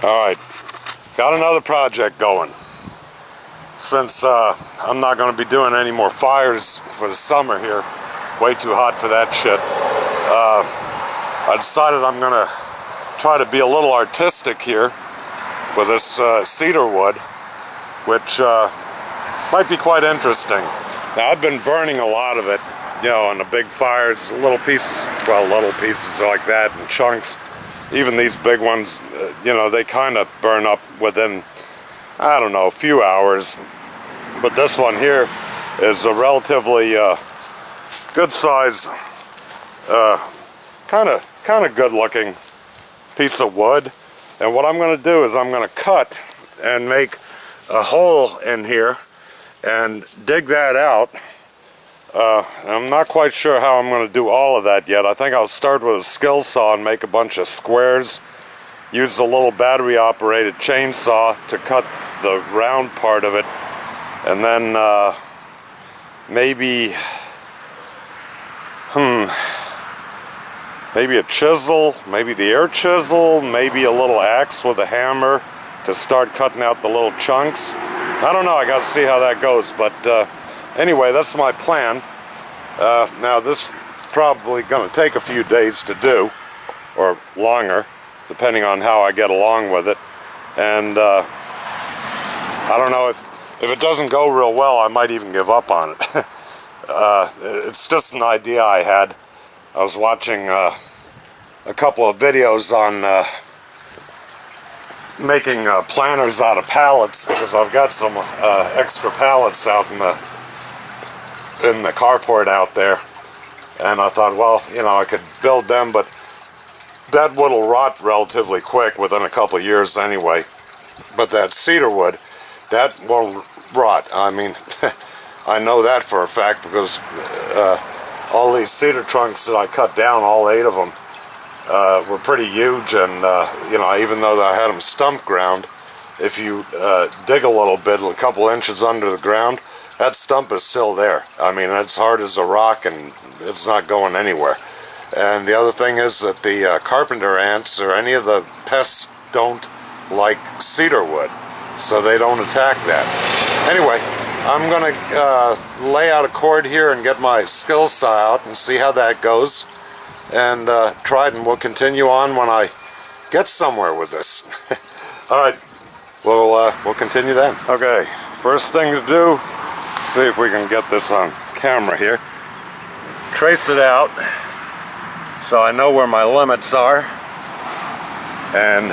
Alright, got another project going. Since I'm not going to be doing any more fires for the summer here, way too hot for that shit, I decided I'm going to try to be a little artistic here with this cedar wood, which might be quite interesting. Now, I've been burning a lot of it, you know, on the big fires, little pieces like that in chunks. Even these big ones, you know, they kind of burn up within, I don't know, a few hours. But this one here is a relatively good size, kind of good looking piece of wood. And what I'm going to do is I'm going to cut and make a hole in here and dig that out. I'm not quite sure how I'm going to do all of that yet. I think I'll start with a skill saw and make a bunch of squares. Use a little battery operated chainsaw to cut the round part of it. And then maybe a chisel, maybe the air chisel, maybe a little axe with a hammer to start cutting out the little chunks. I don't know, I got to see how that goes, but anyway, that's my plan. Now this probably going to take a few days to do, or longer, depending on how I get along with it. And I don't know, if it doesn't go real well, I might even give up on it. It's just an idea I had. I was watching a couple of videos on making planters out of pallets, because I've got some extra pallets out in the carport out there, and I thought, well, you know, I could build them, but that wood will rot relatively quick, within a couple of years anyway. But that cedar wood, that won't rot. I mean, I know that for a fact, because all these cedar trunks that I cut down, all 8 of them, were pretty huge, and you know, even though I had them stump ground, if you dig a little bit, a couple inches under the ground, that stump is still there. I mean, it's hard as a rock, and it's not going anywhere. And the other thing is that the carpenter ants or any of the pests don't like cedar wood, so they don't attack that. Anyway, I'm gonna lay out a cord here and get my skill saw out and see how that goes, and try it, and we'll continue on when I get somewhere with this. All right, we'll continue then. Okay, first thing to do, see if we can get this on camera here. Trace it out so I know where my limits are, and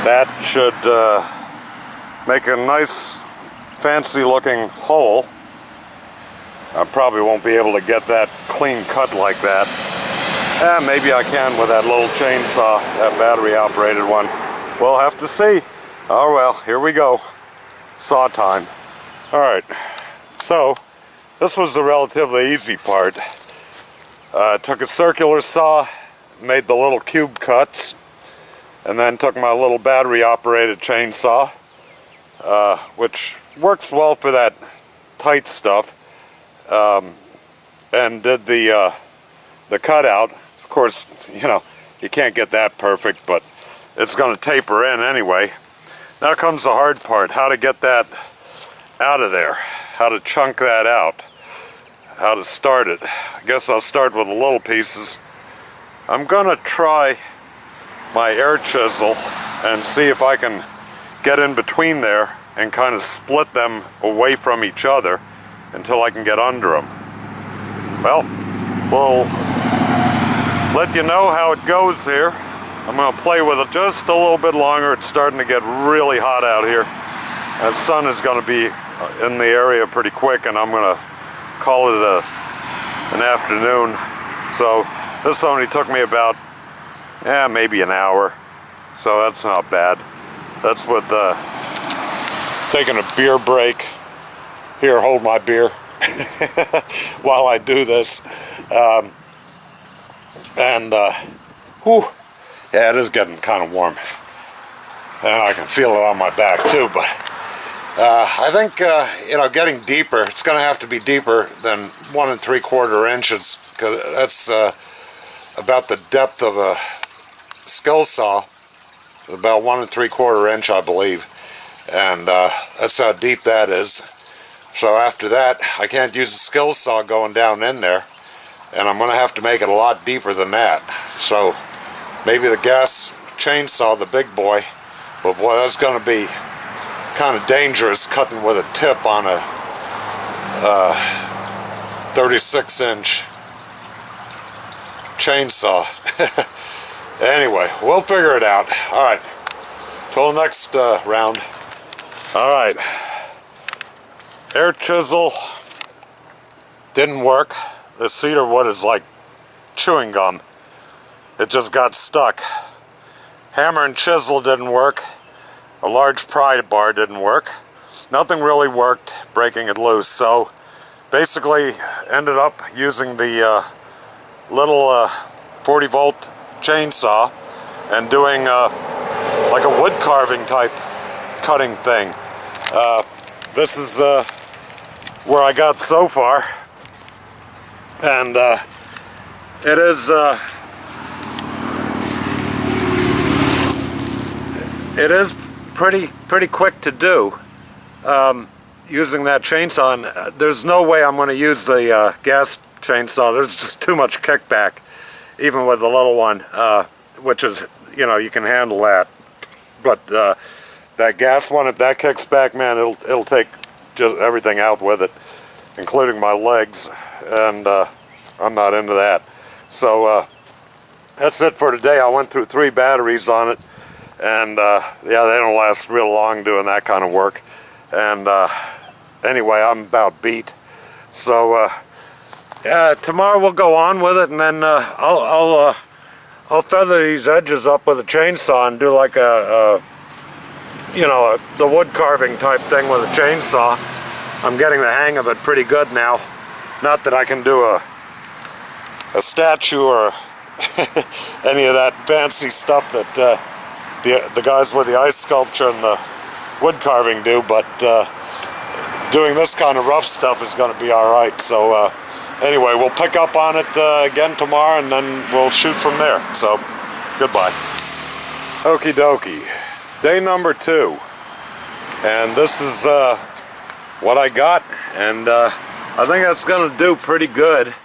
that should make a nice fancy looking hole. I probably won't be able to get that clean cut like that. Maybe I can with that little chainsaw, that battery operated one. We'll have to see. Oh well, here we go. Saw time. Alright, so this was the relatively easy part. Took a circular saw, made the little cube cuts, and then took my little battery operated chainsaw, which works well for that tight stuff, and did the cutout. Of course, you know, you can't get that perfect, but it's going to taper in anyway. Now comes the hard part, how to get that out of there, how to chunk that out, how to start it. I guess I'll start with the little pieces. I'm gonna try my air chisel and see if I can get in between there and kind of split them away from each other until I can get under them. Well, we'll let you know how it goes here. I'm gonna play with it just a little bit longer. It's starting to get really hot out here. The sun is gonna be in the area pretty quick, and I'm gonna call it an afternoon. So this only took me about maybe an hour, so that's not bad. That's with taking a beer break. Here, hold my beer while I do this. Whew, yeah, it is getting kind of warm, and I can feel it on my back too. But I think you know, getting deeper, it's going to have to be deeper than 1 3/4 inches, because that's about the depth of a skill saw. about 1 3/4 inch, I believe, and that's how deep that is. So after that, I can't use the skill saw going down in there, and I'm going to have to make it a lot deeper than that. So maybe the gas chainsaw, the big boy, but boy, that's going to be kind of dangerous cutting with a tip on a 36-inch chainsaw. Anyway, we'll figure it out. All right, till the next round. All right, air chisel didn't work. The cedar wood is like chewing gum. It just got stuck. Hammer and chisel didn't work. A large pry bar didn't work. Nothing really worked breaking it loose. So basically ended up using the little 40-volt chainsaw and doing like a wood carving type cutting thing. This is where I got so far, and it is pretty quick to do using that chainsaw, and there's no way I'm going to use the gas chainsaw. There's just too much kickback, even with the little one, which is, you know, you can handle that. But that gas one, if that kicks back, man, it'll take just everything out with it, including my legs, and I'm not into that. So that's it for today. I went through 3 batteries on it, and yeah, they don't last real long doing that kind of work. And anyway, I'm about beat. So tomorrow we'll go on with it, and then I'll feather these edges up with a chainsaw and do like you know, the wood carving type thing with a chainsaw. I'm getting the hang of it pretty good now. Not that I can do a statue or any of that fancy stuff that the guys with the ice sculpture and the wood carving do, but doing this kind of rough stuff is going to be all right. So anyway, we'll pick up on it again tomorrow, and then we'll shoot from there. So goodbye. Okie dokie. Day number 2, and this is what I got, and I think that's going to do pretty good.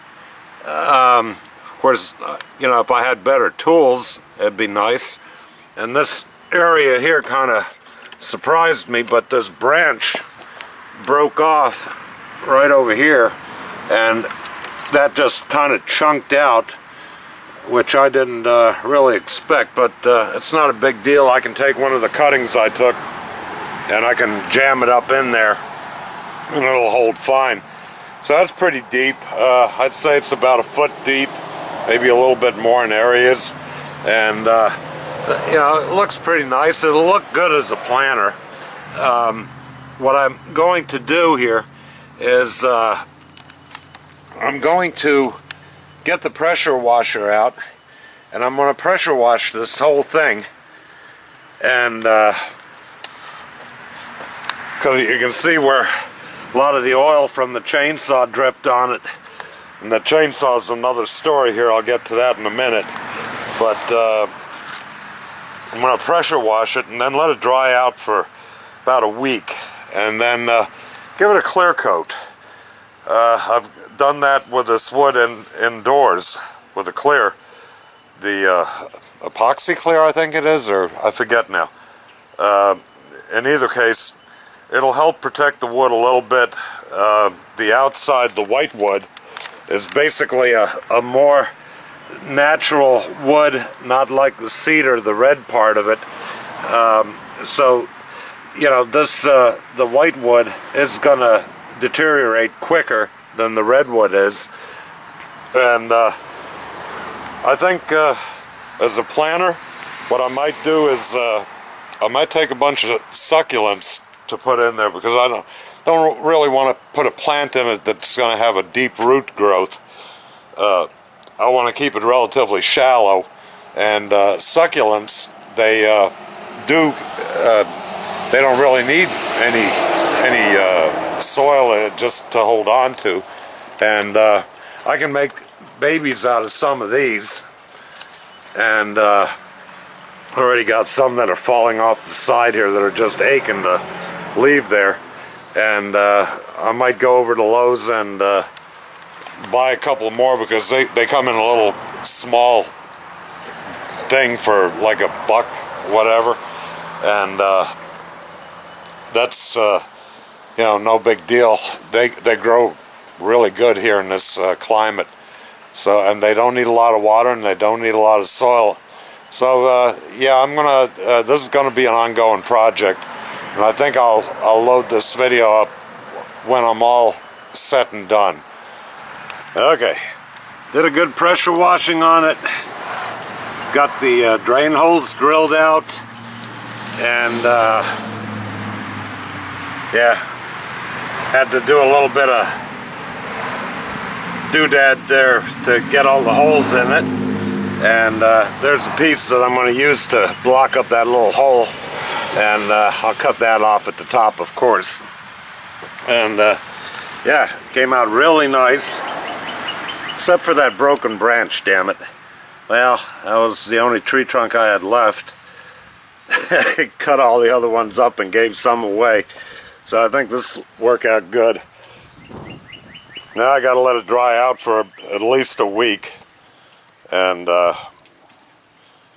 Of course, you know, if I had better tools, it'd be nice. And this area here kind of surprised me, but this branch broke off right over here, and that just kind of chunked out, which I didn't really expect, but it's not a big deal. I can take one of the cuttings I took and I can jam it up in there and it'll hold fine. So that's pretty deep. I'd say it's about 1 foot deep, maybe a little bit more in areas, and you know, it looks pretty nice. It'll look good as a planter. What I'm going to do here is I'm going to get the pressure washer out, and I'm going to pressure wash this whole thing, and because you can see where a lot of the oil from the chainsaw dripped on it, and the chainsaw is another story here. I'll get to that in a minute, but I'm going to pressure wash it and then let it dry out for about a week, and then give it a clear coat. I've done that with this wood indoors with a clear, the epoxy clear, I think it is, or I forget now. In either case, it'll help protect the wood a little bit. The outside, the white wood, is basically a more natural wood, not like the cedar, the red part of it. So, you know, this the white wood is gonna deteriorate quicker than the redwood is, and I think as a planter, what I might do is I might take a bunch of succulents to put in there, because I don't really want to put a plant in it that's going to have a deep root growth. I want to keep it relatively shallow, and succulents, they don't really need any soil just to hold on to, and I can make babies out of some of these, and Already got some that are falling off the side here that are just aching to leave there. And I might go over to Lowe's and buy a couple more, because they come in a little small thing for like $1, whatever. And that's you know, no big deal. They grow really good here in this climate. So, and they don't need a lot of water, and they don't need a lot of soil. So yeah, I'm gonna this is gonna be an ongoing project, and I think I'll load this video up when I'm all set and done. Okay, did a good pressure washing on it, got the drain holes drilled out, and yeah, had to do a little bit of doodad there to get all the holes in it. And there's a piece that I'm going to use to block up that little hole, and I'll cut that off at the top, of course. And yeah, came out really nice, except for that broken branch, damn it. Well, that was the only tree trunk I had left. I cut all the other ones up and gave some away, so I think this will work out good. Now I got to let it dry out for at least a week. And I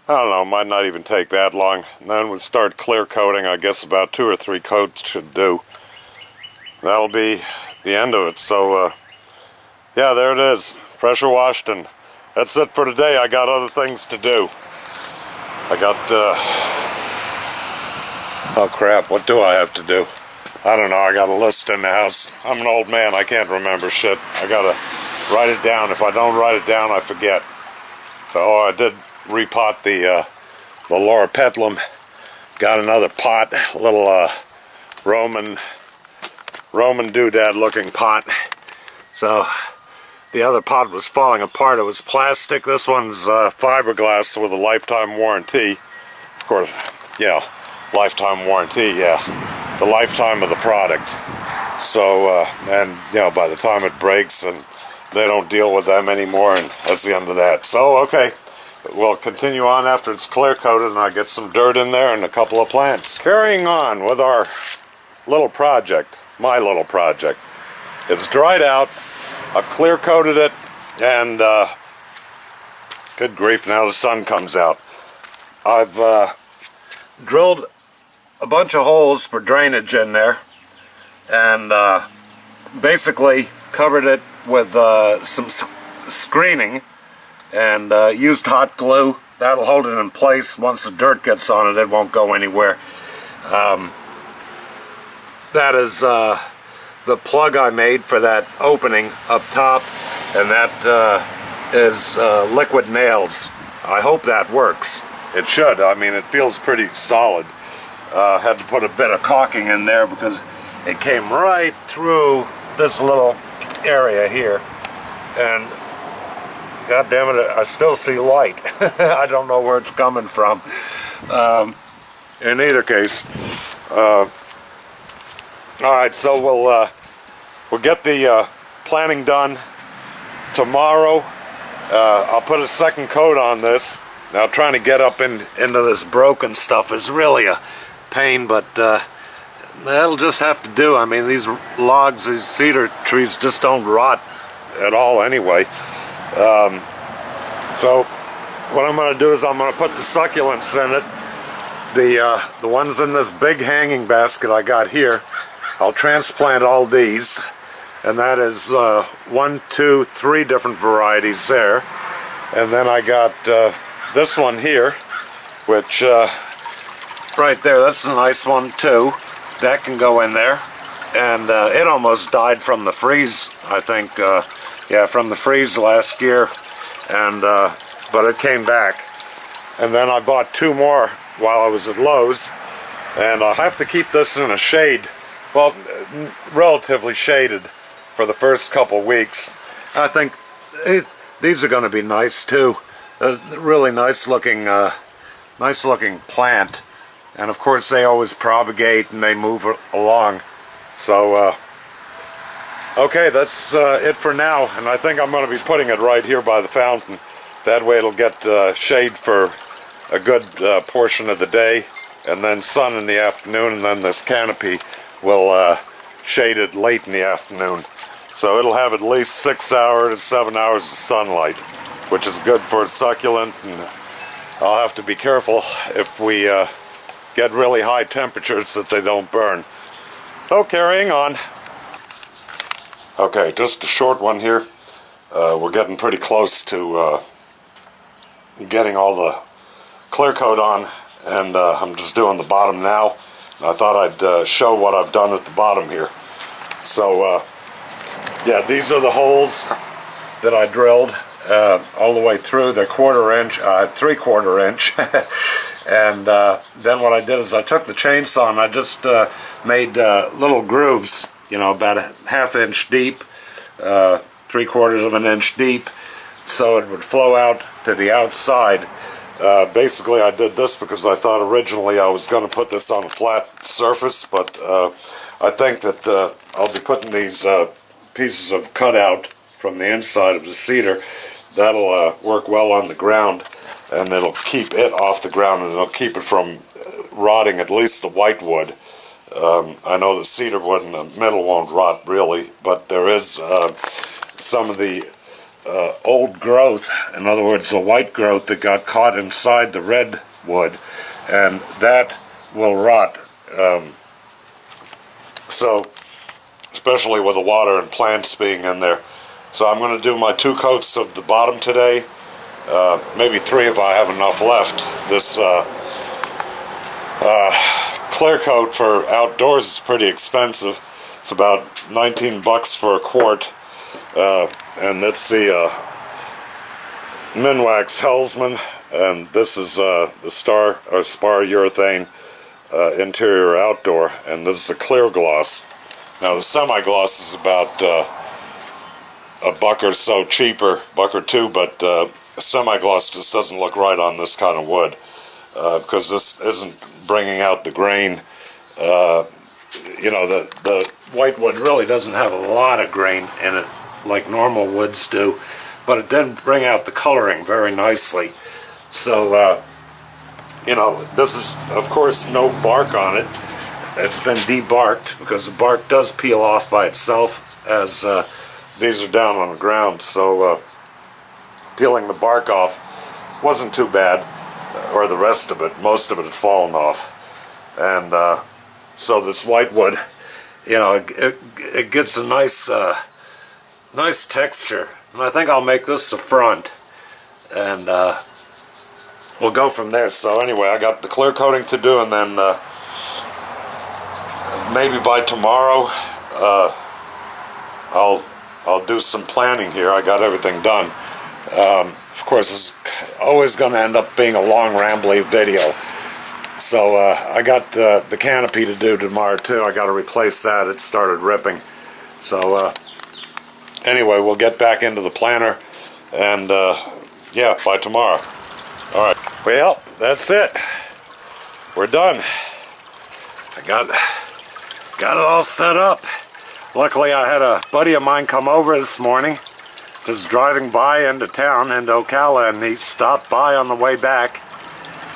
don't know, might not even take that long. And then we'll start clear coating. I guess about 2 or 3 coats should do. That'll be the end of it. So yeah, there it is, pressure washed, and that's it for today. I got other things to do. I got oh crap, what do I have to do? I don't know, I got a list in the house. I'm an old man, I can't remember shit. I gotta write it down. If I don't write it down, I forget. So, oh, I did repot the loropetalum. Got another pot, a little Roman doodad looking pot. So the other pot was falling apart. It was plastic. This one's fiberglass with a lifetime warranty. Of course, yeah, lifetime warranty, yeah. The lifetime of the product. So, and you know, by the time it breaks, and they don't deal with them anymore, and that's the end of that. So, okay, we'll continue on after it's clear coated and I get some dirt in there and a couple of plants. Carrying on with our little project, my little project. It's dried out, I've clear coated it, and good grief, now the sun comes out. I've drilled a bunch of holes for drainage in there, and basically covered it with some screening, and used hot glue. That'll hold it in place. Once the dirt gets on it, it won't go anywhere. That is the plug I made for that opening up top, and that is liquid nails. I hope that works. It should. I mean, it feels pretty solid. Had to put a bit of caulking in there because it came right through this little area here, and god damn it, I still see light. I don't know where it's coming from. In either case, alright, so we'll get the planning done tomorrow. I'll put a second coat on this. Now, trying to get up into this broken stuff is really a pain, but that'll just have to do. I mean, these logs, these cedar trees just don't rot at all anyway. So what I'm going to do is I'm going to put the succulents in it. The ones in this big hanging basket I got here, I'll transplant all these, and that is 1, 2, 3 different varieties there. And then I got this one here, which right there, that's a nice one too. That can go in there, and it almost died from the freeze, I think. Yeah, from the freeze last year, and but it came back. And then I bought 2 more while I was at Lowe's, and I'll have to keep this in a shade, well, relatively shaded for the first couple weeks. I think these are going to be nice too. Really nice looking plant. And of course they always propagate and they move along. So, okay, that's it for now. And I think I'm going to be putting it right here by the fountain. That way it'll get shade for a good portion of the day, and then sun in the afternoon, and then this canopy will shade it late in the afternoon. So it'll have at least 6 hours to 7 hours of sunlight, which is good for a succulent, and I'll have to be careful if we get really high temperatures that they don't burn. Oh, carrying on. Okay, just a short one here. We're getting pretty close to getting all the clear coat on, and I'm just doing the bottom now. And I thought I'd show what I've done at the bottom here. So, yeah, these are the holes that I drilled all the way through. They're 1/4 inch, 3/4 inch. And then what I did is I took the chainsaw and I just made little grooves, you know, about a 1/2 inch deep, 3/4 of an inch deep, so it would flow out to the outside. Basically, I did this because I thought originally I was going to put this on a flat surface, but I think that I'll be putting these pieces of cutout from the inside of the cedar. That'll work well on the ground, and it'll keep it off the ground, and it'll keep it from rotting, at least the white wood. I know the cedar wood in the middle won't rot really, but there is some of the old growth, in other words the white growth that got caught inside the red wood, and that will rot. So, especially with the water and plants being in there. So I'm going to do my 2 coats of the bottom today, maybe 3 if I have enough left. This clear coat for outdoors is pretty expensive. It's about 19 bucks for a quart, and that's the Minwax Helsman, and this is the Spar urethane interior outdoor, and this is a clear gloss. Now the semi-gloss is about a buck or so cheaper, buck or two, but semi-gloss just doesn't look right on this kind of wood, because this isn't bringing out the grain. You know, the white wood really doesn't have a lot of grain in it like normal woods do, but it did bring out the coloring very nicely. So you know, this is of course no bark on it. It's been debarked because the bark does peel off by itself as these are down on the ground, so peeling the bark off wasn't too bad, or the rest of it. Most of it had fallen off, and so this white wood, you know, it gets a nice nice texture, and I think I'll make this the front, and we'll go from there. So anyway, I got the clear coating to do, and then maybe by tomorrow I'll do some planning here. I got everything done. Of course, it's always going to end up being a long, rambly video. So I got the canopy to do tomorrow too. I got to replace that. It started ripping. So anyway, we'll get back into the planter, and yeah, by tomorrow. All right. Well, that's it. We're done. I got it all set up. Luckily, I had a buddy of mine come over this morning, just driving by into town, into Ocala, and he stopped by on the way back,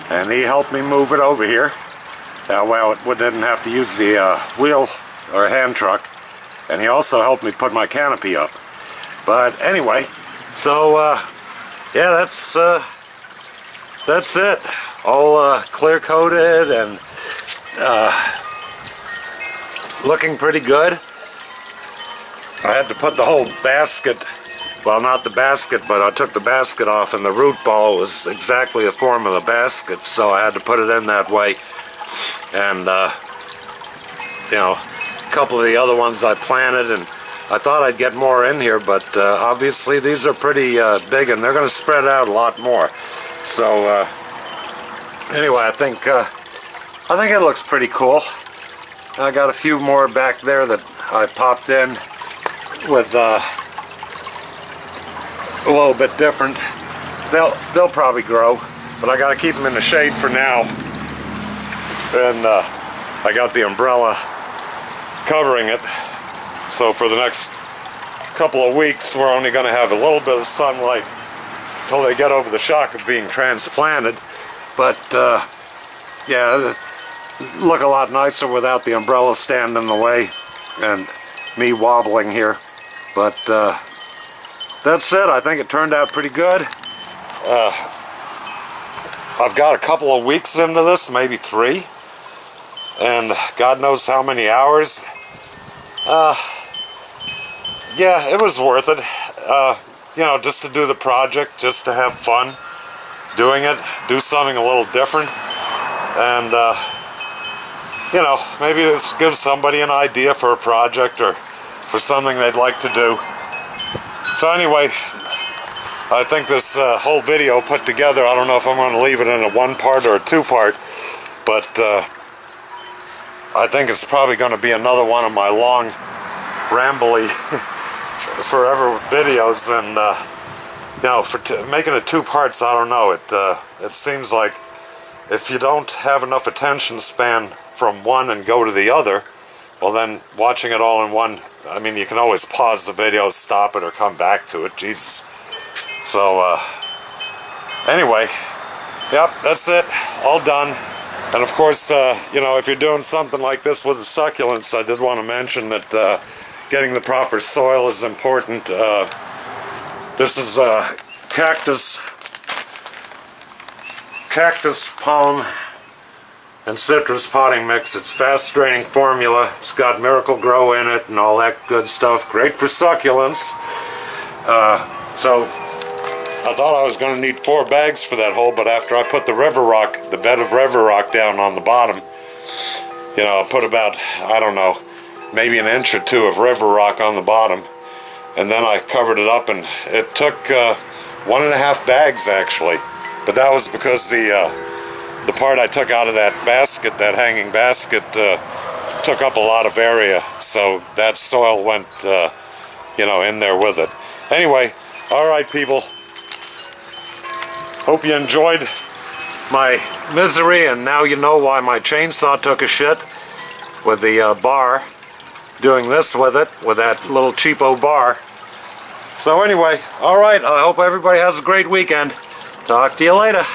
and he helped me move it over here. Well, we didn't have to use the wheel or hand truck, and he also helped me put my canopy up. But anyway, so yeah, that's it. All clear coated and looking pretty good. I had to put the whole basket, well, not the basket, but I took the basket off, and the root ball was exactly the form of the basket, so I had to put it in that way. And you know, a couple of the other ones I planted, and I thought I'd get more in here, but obviously these are pretty big, and they're going to spread out a lot more. So anyway, I think it looks pretty cool. I got a few more back there that I popped in with a little bit different. They'll probably grow, but I got to keep them in the shade for now. And I got the umbrella covering it, so for the next couple of weeks we're only going to have a little bit of sunlight until they get over the shock of being transplanted. But yeah, look a lot nicer without the umbrella stand in the way and me wobbling here. But that's it. I think it turned out pretty good. I've got a couple of weeks into this, maybe 3, and God knows how many hours. Yeah, it was worth it. You know, just to do the project, just to have fun doing it, do something a little different, and you know, maybe this gives somebody an idea for a project or for something they'd like to do. So anyway, I think this whole video put together, I don't know if I'm going to leave it in a 1-part or a 2-part, but I think it's probably going to be another one of my long, rambly, forever videos. And you know, for making it 2 parts, I don't know. It seems like if you don't have enough attention span from one and go to the other, well then watching it all in one, I mean, you can always pause the video, stop it, or come back to it. Jesus. So anyway, yep, that's it, all done. And of course, you know, if you're doing something like this with the succulents, I did want to mention that getting the proper soil is important. This is cactus, palm, and citrus potting mix. It's fast draining formula. It's got Miracle Grow in it and all that good stuff. Great for succulents. So I thought I was going to need 4 bags for that hole, but after I put the bed of river rock down on the bottom, you know, I put about, I don't know, maybe an inch or 2 of river rock on the bottom, and then I covered it up, and it took 1.5 bags actually, but that was because the part I took out of that basket, that hanging basket, took up a lot of area, so that soil went, you know, in there with it. Anyway, all right, people. Hope you enjoyed my misery, and now you know why my chainsaw took a shit with the bar. Doing this with it, with that little cheapo bar. So anyway, all right, I hope everybody has a great weekend. Talk to you later.